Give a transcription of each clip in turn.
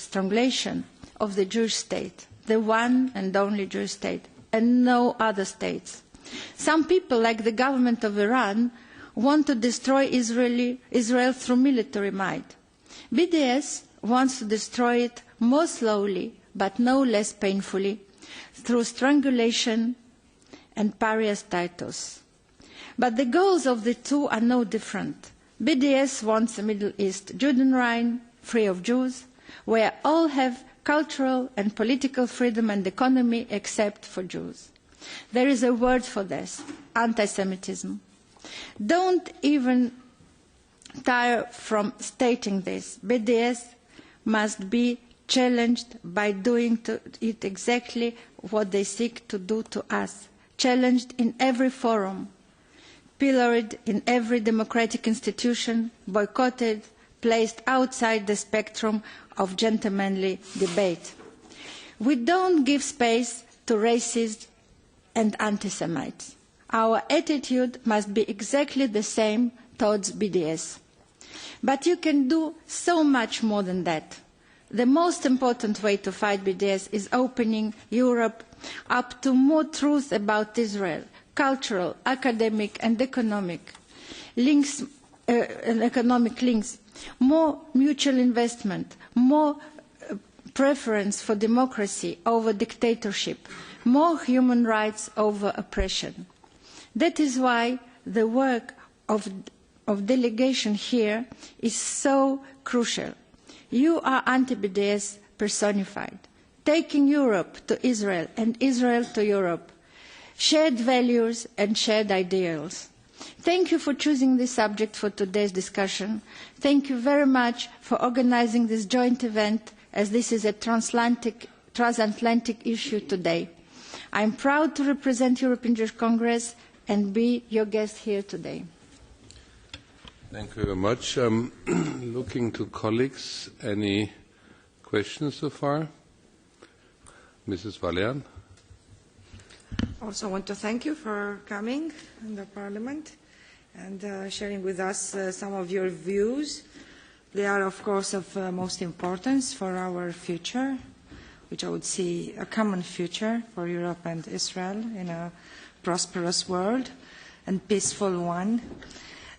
strangulation of the Jewish state, the one and only Jewish state, and no other states. Some people, like the government of Iran, want to destroy Israel through military might. BDS wants to destroy it more slowly, but no less painfully, through strangulation and pariah status. But the goals of the two are no different. BDS wants a Middle East Judenrein, free of Jews, where all have cultural and political freedom and economy except for Jews. There is a word for this, antisemitism. Don't even tire from stating this. BDS must be challenged by doing to it exactly what they seek to do to us, challenged in every forum, pilloried in every democratic institution, boycotted, placed outside the spectrum of gentlemanly debate. We don't give space to racists and anti-Semites. Our attitude must be exactly the same towards BDS. But you can do so much more than that. The most important way to fight BDS is opening Europe up to more truth about Israel, cultural, academic and economic links, more mutual investment, more preference for democracy over dictatorship, more human rights over oppression. That is why the work of delegation here is so crucial. You are anti-BDS personified, taking Europe to Israel and Israel to Europe, shared values and shared ideals. Thank you for choosing this subject for today's discussion. Thank you very much for organising this joint event, as this is a transatlantic issue today. I am proud to represent European Jewish Congress and be your guest here today. Thank you very much. Looking to colleagues, any questions so far? Mrs. Valian. Also want to thank you for coming in the Parliament and sharing with us some of your views. They are, of course, of most importance for our future, which I would see a common future for Europe and Israel in a prosperous world and peaceful one.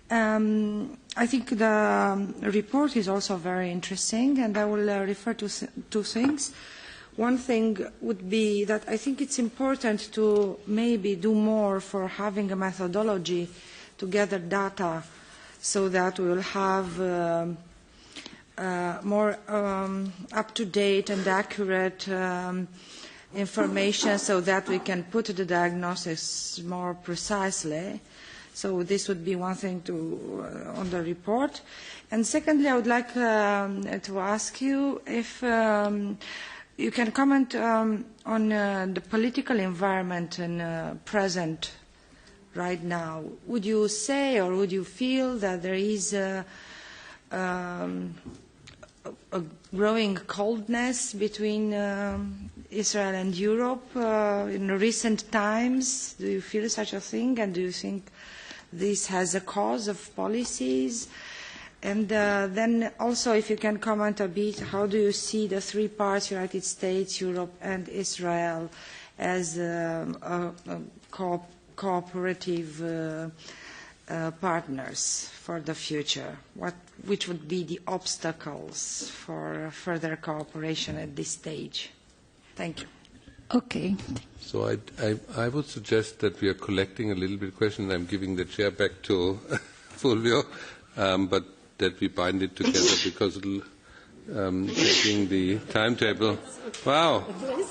I think the report is also very interesting, and I will refer to two things. One thing would be that I think it's important to maybe do more for having a methodology to gather data so that we will have more up-to-date and accurate information so that we can put the diagnosis more precisely. So this would be one thing on the report. And secondly, I would like to ask you if you can comment on the political environment in present right now. Would you say or would you feel that there is a growing coldness between Israel and Europe in recent times? Do you feel such a thing, and do you think this has a cause of policies? And then also, if you can comment a bit, how do you see the three parts, United States, Europe and Israel, as cooperative partners for the future? Which would be the obstacles for further cooperation at this stage? Thank you. Okay. So I would suggest that we are collecting a little bit of questions. I'm giving the chair back to Fulvio, but that we bind it together because taking the timetable. Wow,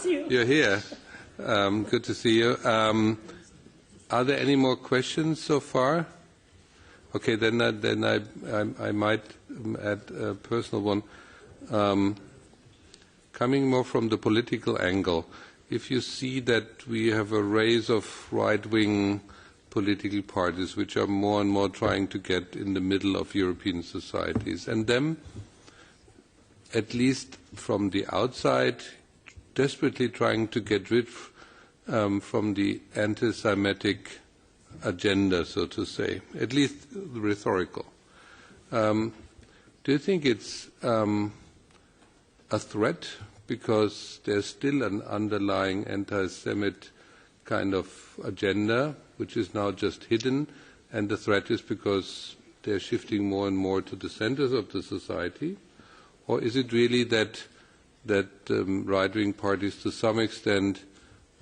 you're here. Good to see you. Are there any more questions so far? Okay, then I might add a personal one. Coming more from the political angle, if you see that we have a rise of right-wing political parties which are more and more trying to get in the middle of European societies, and them, at least from the outside, desperately trying to get rid from the anti-Semitic agenda, so to say, at least rhetorical. Do you think it's a threat because there's still an underlying anti-Semit kind of agenda, which is now just hidden, and the threat is because they're shifting more and more to the centers of the society? Or is it really that right-wing parties to some extent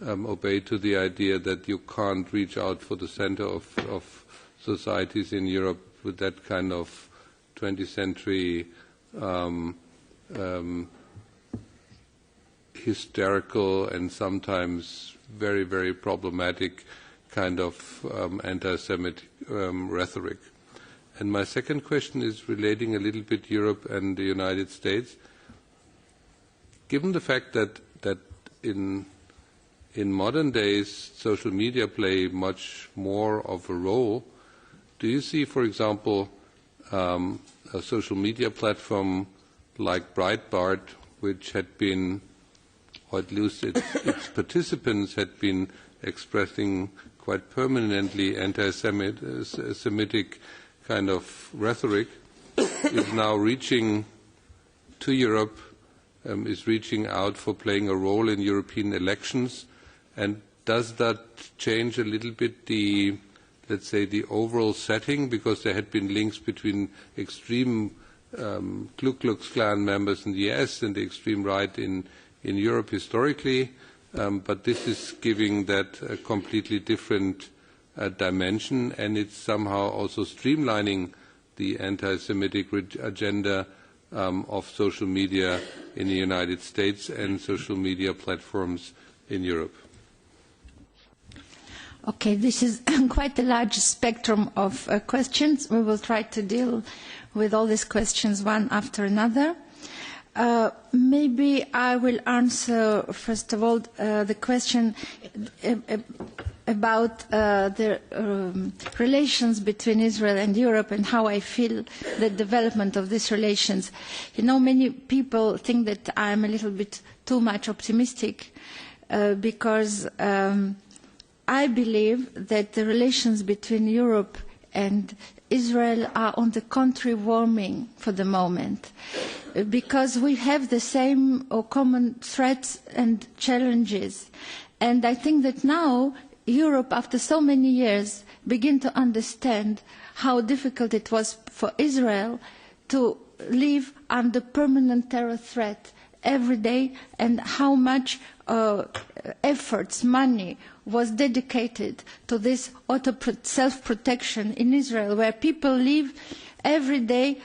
obey to the idea that you can't reach out for the center of societies in Europe with that kind of 20th century hysterical and sometimes very, very problematic kind of anti-Semitic rhetoric? And my second question is relating a little bit Europe and the United States. Given the fact that in modern days social media play much more of a role, do you see, for example, a social media platform like Breitbart, which had been, or at least its participants had been expressing quite permanently anti-Semitic kind of rhetoric, is now reaching to Europe, is reaching out for playing a role in European elections, and does that change a little bit the, let's say, the overall setting? Because there had been links between extreme Ku Klux Klan members in the US and the extreme right in Europe historically, but this is giving that a completely different dimension, and it's somehow also streamlining the anti-Semitic agenda of social media in the United States and social media platforms in Europe. Okay, this is quite a large spectrum of questions. We will try to deal with all these questions one after another. Maybe I will answer, first of all, the question about the relations between Israel and Europe and how I feel the development of these relations. You know, many people think that I am a little bit too much optimistic because I believe that the relations between Europe and Israel are on the contrary warming for the moment, because we have the same or common threats and challenges. And I think that now Europe, after so many years, begin to understand how difficult it was for Israel to live under permanent terror threat every day, and how much efforts, money was dedicated to this self-protection in Israel, where people live every day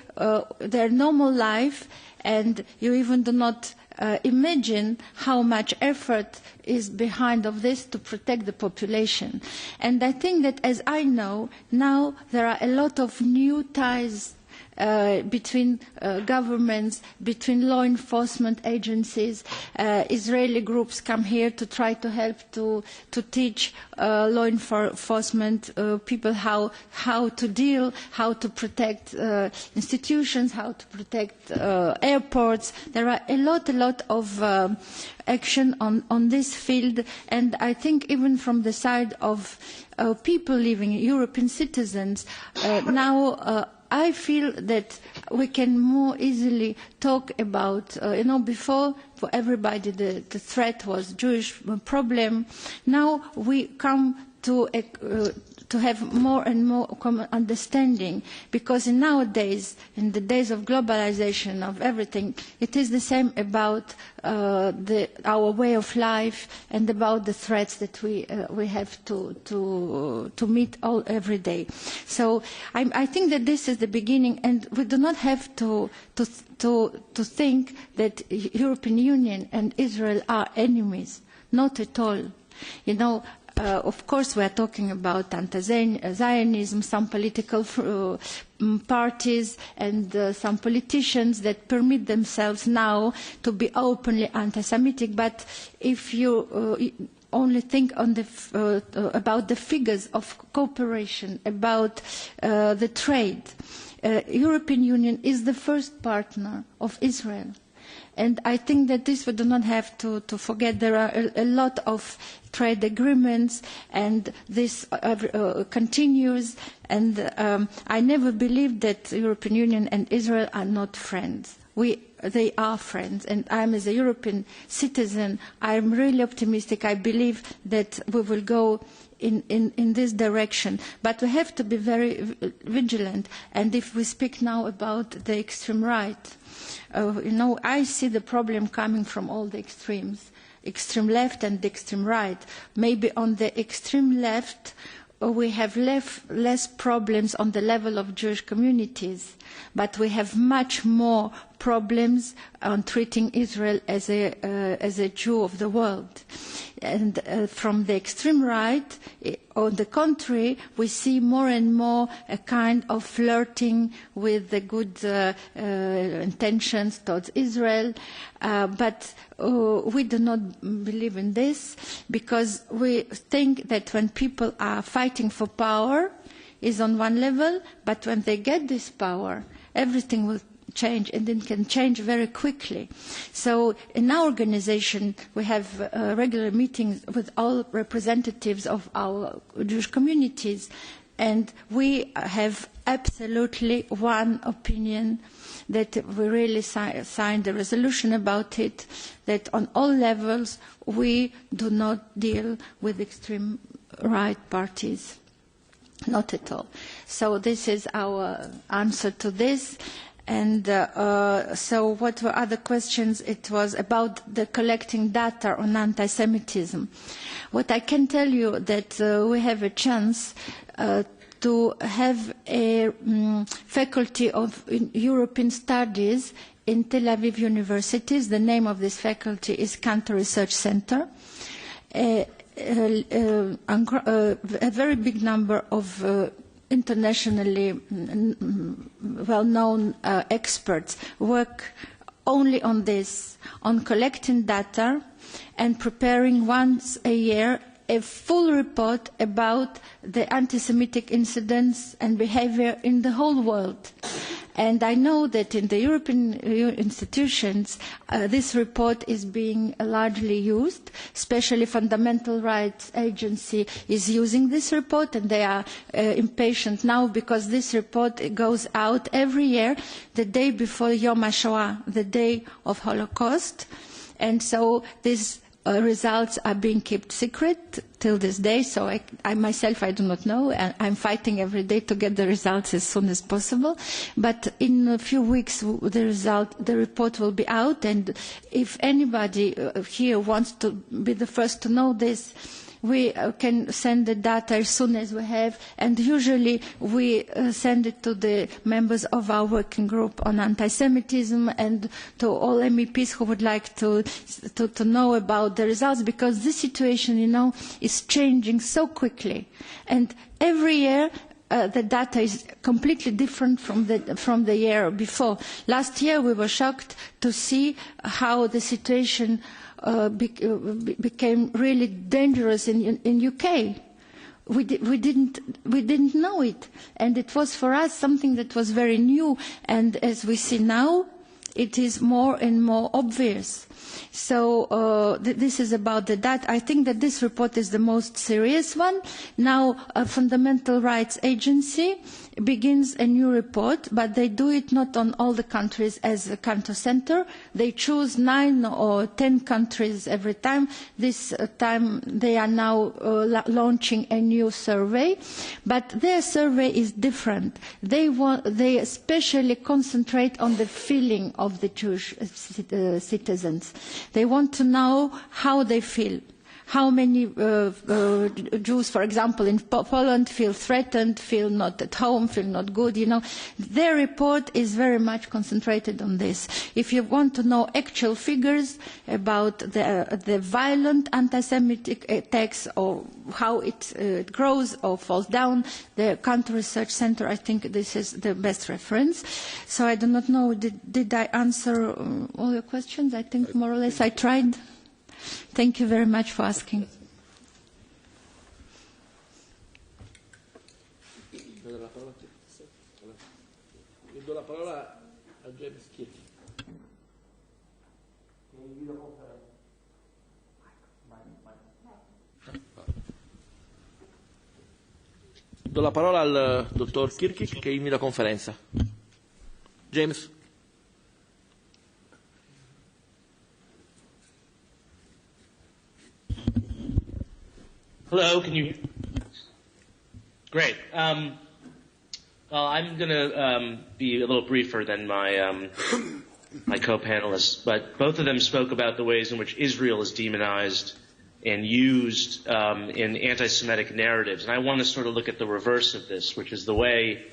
their normal life, and you even do not imagine how much effort is behind of this to protect the population. And I think that, as I know, now there are a lot of new ties between governments, between law enforcement agencies. Israeli groups come here to try to help to teach law enforcement people how to deal, how to protect institutions, how to protect airports. There are a lot of action on this field, and I think even from the side of people living, European citizens, now I feel that we can more easily talk about, before for everybody the threat was Jewish problem. Now we come to have more and more common understanding, because nowadays, in the days of globalization of everything, it is the same about our way of life and about the threats that we have to meet every day. So I think that this is the beginning, and we do not have to think that European Union and Israel are enemies. Not at all. You know, of course, we are talking about anti-Zionism, some political parties and some politicians that permit themselves now to be openly anti-Semitic. But if you only think on about the figures of cooperation, about the trade, European Union is the first partner of Israel. And I think that this we do not have to forget. There are a lot of trade agreements, and this continues. And I never believed that the European Union and Israel are not friends. We they are friends. And I'm, as a European citizen, I'm really optimistic. I believe that we will go in this direction. But we have to be very vigilant. And if we speak now about the extreme right, I see the problem coming from all the extremes, extreme left and extreme right. Maybe on the extreme left, we have less problems on the level of Jewish communities, but we have much more problems on treating Israel as a Jew of the world. And from the extreme right, on the contrary, we see more and more a kind of flirting with the good intentions towards Israel. But we do not believe in this, because we think that when people are fighting for power is on one level, but when they get this power, everything will change, and it can change very quickly. So in our organization, we have regular meetings with all representatives of our Jewish communities, and we have absolutely one opinion, that we really signed a resolution about it, that on all levels we do not deal with extreme right parties. Not at all. So this is our answer to this. And so what were other questions? It was about the collecting data on anti-Semitism. What I can tell you that we have a chance to have a faculty of European Studies in Tel Aviv universities. The name of this faculty is Cantor Research Center. A very big number of internationally well-known experts work only on this, on collecting data and preparing once a year a full report about the anti-Semitic incidents and behavior in the whole world. And I know that in the European institutions, this report is being largely used. Especially Fundamental Rights Agency is using this report, and they are impatient now because this report goes out every year, the day before Yom HaShoah, the day of Holocaust. And so these results are being kept secret till this day, so I myself, I do not know. I'm fighting every day to get the results as soon as possible. But in a few weeks, the report will be out, and if anybody here wants to be the first to know this, we can send the data as soon as we have, and usually we send it to the members of our working group on anti-Semitism and to all MEPs who would like to know about the results, because this situation, is changing so quickly. And every year, the data is completely different from the year before. Last year, we were shocked to see how the situation became really dangerous in UK. We didn't know it, and it was for us something that was very new. And as we see now, it is more and more obvious. So this is about the data. I think that this report is the most serious one. Now, a Fundamental Rights Agency begins a new report, but they do it not on all the countries as a Cantor Center. They choose 9 or 10 countries every time. This time they are now launching a new survey, but their survey is different. They especially concentrate on the feeling of the Jewish citizens. They want to know how they feel. How many Jews, for example, in Poland feel threatened, feel not at home, feel not good, Their report is very much concentrated on this. If you want to know actual figures about the violent anti-Semitic attacks or how it grows or falls down, the Cantor Research Center, I think this is the best reference. So I do not know, did I answer all your questions? I think more or less I tried. Thank you very much for asking. Do la parola a James Kirk. Do la parola al dottor Kirk che è in videoconferenza. James. Hello, can you hear? Great. Well, I'm going to be a little briefer than my my co-panelists, but both of them spoke about the ways in which Israel is demonized and used in anti-Semitic narratives. And I want to sort of look at the reverse of this, which is the way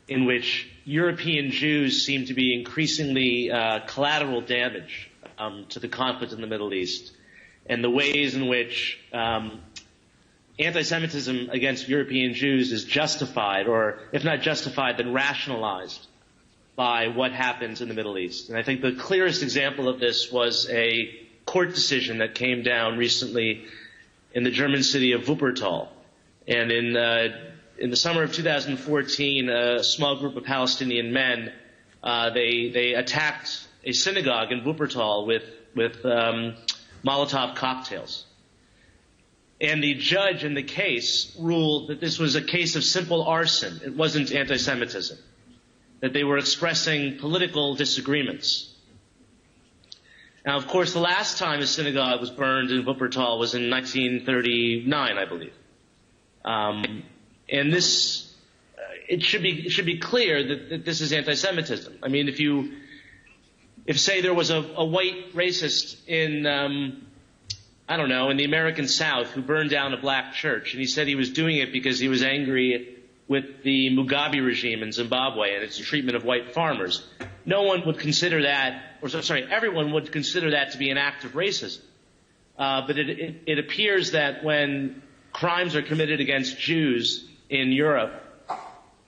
in which European Jews seem to be increasingly collateral damage to the conflict in the Middle East, and the ways in which anti-Semitism against European Jews is justified, or if not justified, then rationalized by what happens in the Middle East. And I think the clearest example of this was a court decision that came down recently in the German city of Wuppertal. And in the summer of 2014, a small group of Palestinian men, they attacked a synagogue in Wuppertal with Molotov cocktails. And the judge in the case ruled that this was a case of simple arson. It wasn't anti-Semitism, that they were expressing political disagreements. Now, of course, the last time a synagogue was burned in Wuppertal was in 1939, I believe. And this, it should be clear that this is anti-Semitism. I mean, if say there was a white racist in, I don't know, in the American South who burned down a black church, and he said he was doing it because he was angry with the Mugabe regime in Zimbabwe and its treatment of white farmers, no one would consider that, or sorry, everyone would consider that to be an act of racism. But it appears that when crimes are committed against Jews in Europe,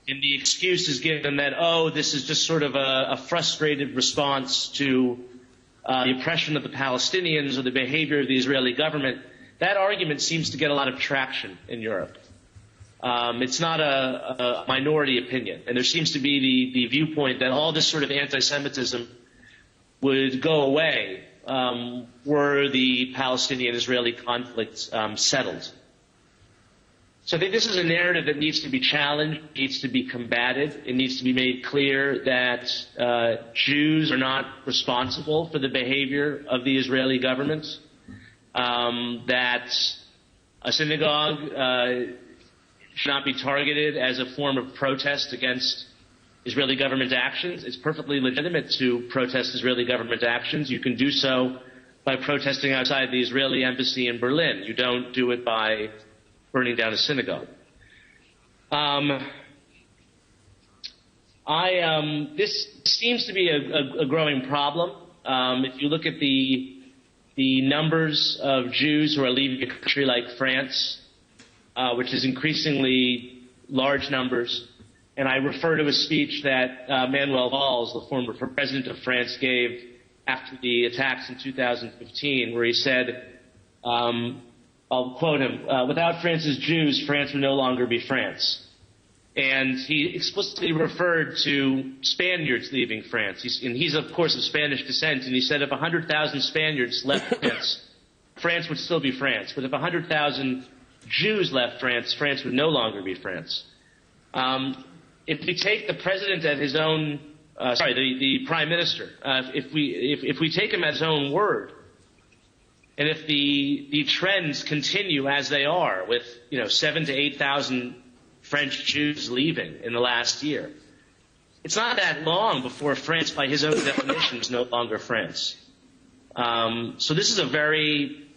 and the excuse is given that, oh, this is just sort of a frustrated response to the oppression of the Palestinians or the behavior of the Israeli government, that argument seems to get a lot of traction in Europe. It's not a minority opinion, and there seems to be the viewpoint that all this sort of anti-Semitism would go away were the Palestinian-Israeli conflict settled. So I think this is a narrative that needs to be challenged, needs to be combated. It needs to be made clear that Jews are not responsible for the behavior of the Israeli government, that a synagogue should not be targeted as a form of protest against Israeli government actions. It's perfectly legitimate to protest Israeli government actions. You can do so by protesting outside the Israeli embassy in Berlin. You don't do it by burning down a synagogue. This seems to be a growing problem. If you look at the numbers of Jews who are leaving a country like France, which is increasingly large numbers, and I refer to a speech that Manuel Valls, the former president of France, gave after the attacks in 2015, where he said, I'll quote him, without France's Jews, France would no longer be France. And he explicitly referred to Spaniards leaving France. He's of course, of Spanish descent, and he said if 100,000 Spaniards left France, France would still be France. But if 100,000 Jews left France, France would no longer be France. If we take the president at his own, the prime minister, if we take him at his own word, and if the trends continue as they are, with 7,000 to 8,000 French Jews leaving in the last year, it's not that long before France, by his own definition, is no longer France. So this is a very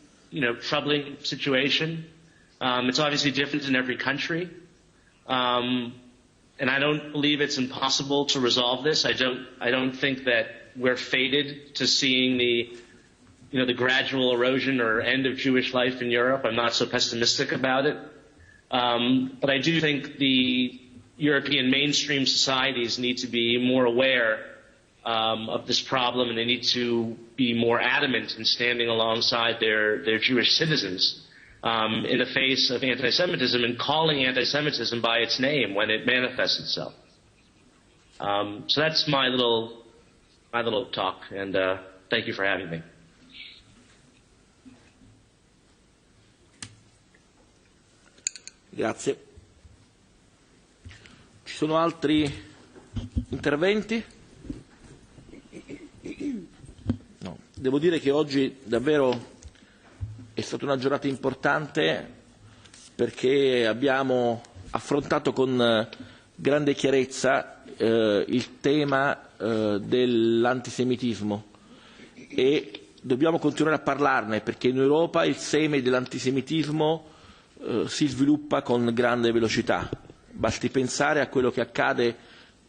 troubling situation. It's obviously different in every country, and I don't believe it's impossible to resolve this. I don't think that we're fated to seeing the gradual erosion or end of Jewish life in Europe. I'm not so pessimistic about it. But I do think the European mainstream societies need to be more aware of this problem, and they need to be more adamant in standing alongside their Jewish citizens in the face of anti-Semitism and calling anti-Semitism by its name when it manifests itself. So that's my little talk, and thank you for having me. Grazie. Ci sono altri interventi? No. Devo dire che oggi davvero è stata una giornata importante perché abbiamo affrontato con grande chiarezza il tema dell'antisemitismo e dobbiamo continuare a parlarne, perché in Europa il seme dell'antisemitismo si sviluppa con grande velocità. Basti pensare a quello che accade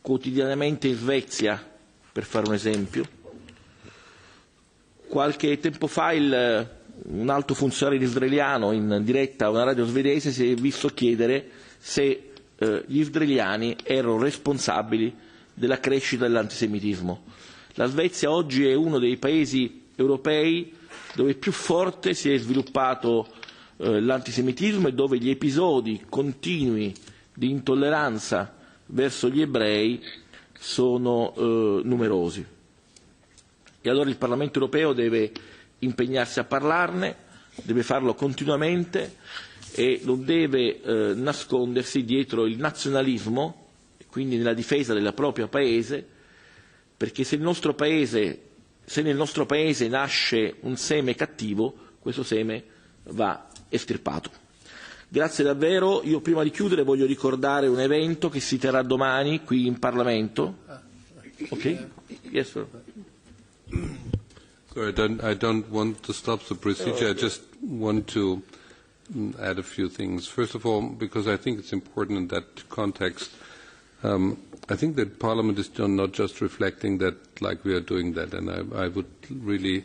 quotidianamente in Svezia, per fare un esempio. Qualche tempo fa un alto funzionario israeliano in diretta a una radio svedese si è visto chiedere se gli israeliani erano responsabili della crescita dell'antisemitismo. La Svezia oggi è uno dei paesi europei dove più forte si è sviluppato l'antisemitismo e dove gli episodi continui di intolleranza verso gli ebrei sono numerosi. E allora il Parlamento europeo deve impegnarsi a parlarne, deve farlo continuamente e non deve nascondersi dietro il nazionalismo, quindi nella difesa del proprio paese, perché se nel nostro paese nasce un seme cattivo, questo seme va estirpato. Grazie davvero. Io prima di chiudere voglio ricordare un evento che si terrà domani qui in Parlamento. Ok? Yes, sir. Sorry, I don't want to stop the procedure. I just want to add a few things. First of all, because I think it's important in that context, I think that Parliament is not just reflecting that like we are doing that, and I would really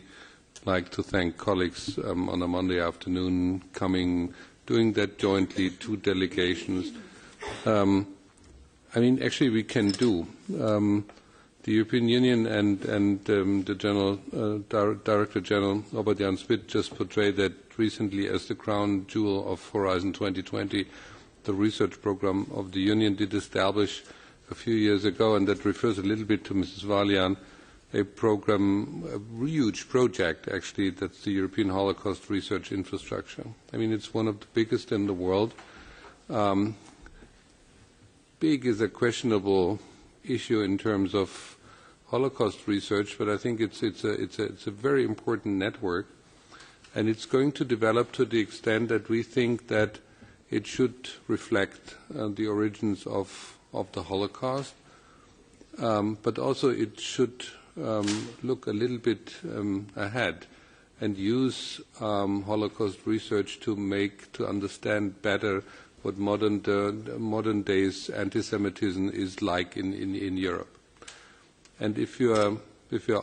like to thank colleagues on a Monday afternoon coming, doing that jointly, 2 delegations. I mean, actually we can do. The European Union and the General Director General Robert Jan Smit just portrayed that recently as the crown jewel of Horizon 2020, the research program of the Union did establish a few years ago, and that refers a little bit to Mrs. Valian, a program, a huge project actually, that's the European Holocaust Research Infrastructure. I mean, it's one of the biggest in the world. Big is a questionable issue in terms of Holocaust research, but I think it's a very important network, and it's going to develop to the extent that we think that it should reflect the origins of the Holocaust, but also it should look a little bit ahead and use Holocaust research to understand better what modern days anti-Semitism is like in Europe. And if you are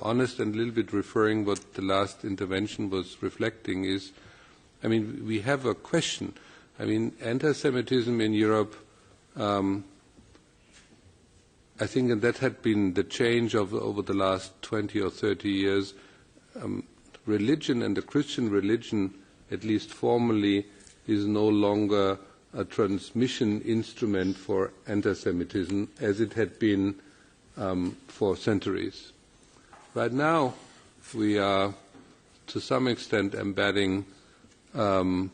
honest and a little bit referring what the last intervention was reflecting is, I mean, we have a question. I mean, anti-Semitism in Europe, I think, and that had been the change over the last 20 or 30 years, religion and the Christian religion, at least formally, is no longer a transmission instrument for anti-Semitism as it had been for centuries. Right now, we are to some extent embedding the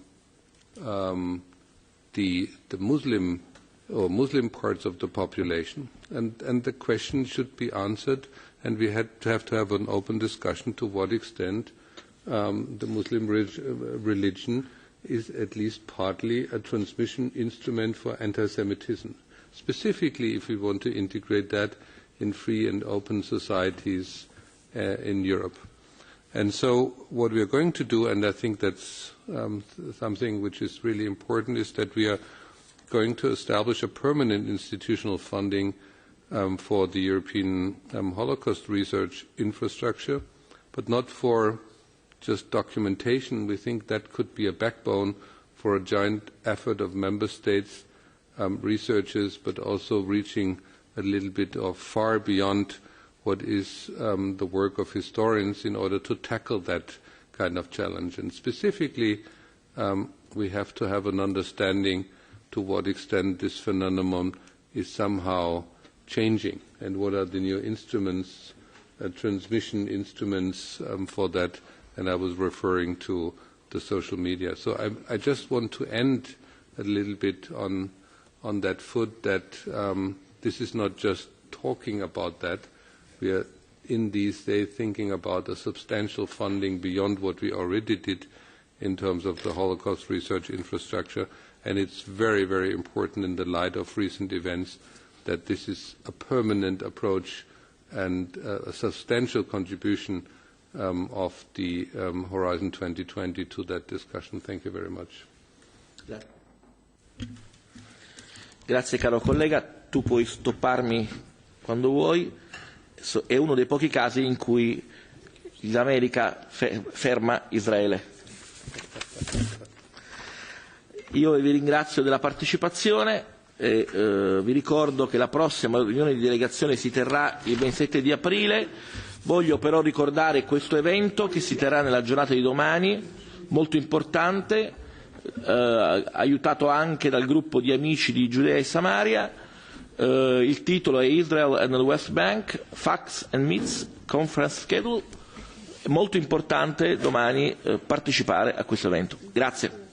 Muslim or Muslim parts of the population, and the question should be answered, and we have to have an open discussion to what extent the Muslim religion is at least partly a transmission instrument for anti-Semitism, specifically if we want to integrate that in free and open societies in Europe. And so what we are going to do, and I think that's something which is really important, is that we are going to establish a permanent institutional funding for the European Holocaust research infrastructure, but not for just documentation. We think that could be a backbone for a joint effort of member states, researchers, but also reaching a little bit of far beyond what is the work of historians in order to tackle that kind of challenge. And specifically, we have to have an understanding to what extent this phenomenon is somehow changing and what are the new instruments, transmission instruments for that. And I was referring to the social media. So I just want to end a little bit on that foot that this is not just talking about that. We are in these days thinking about a substantial funding beyond what we already did in terms of the Holocaust research infrastructure, and it's very, very important in the light of recent events that this is a permanent approach and a substantial contribution of the Horizon 2020 to that discussion. Thank you very much. Grazie caro collega, tu puoi stopparmi quando vuoi, è uno dei pochi casi in cui l'America ferma Israele. Io vi ringrazio della partecipazione e vi ricordo che la prossima riunione di delegazione si terrà il 27 di aprile. Voglio però ricordare questo evento che si terrà nella giornata di domani, molto importante, aiutato anche dal gruppo di amici di Giudea e Samaria. Il titolo è Israel and the West Bank, Facts and Myths Conference Schedule. È molto importante domani partecipare a questo evento. Grazie.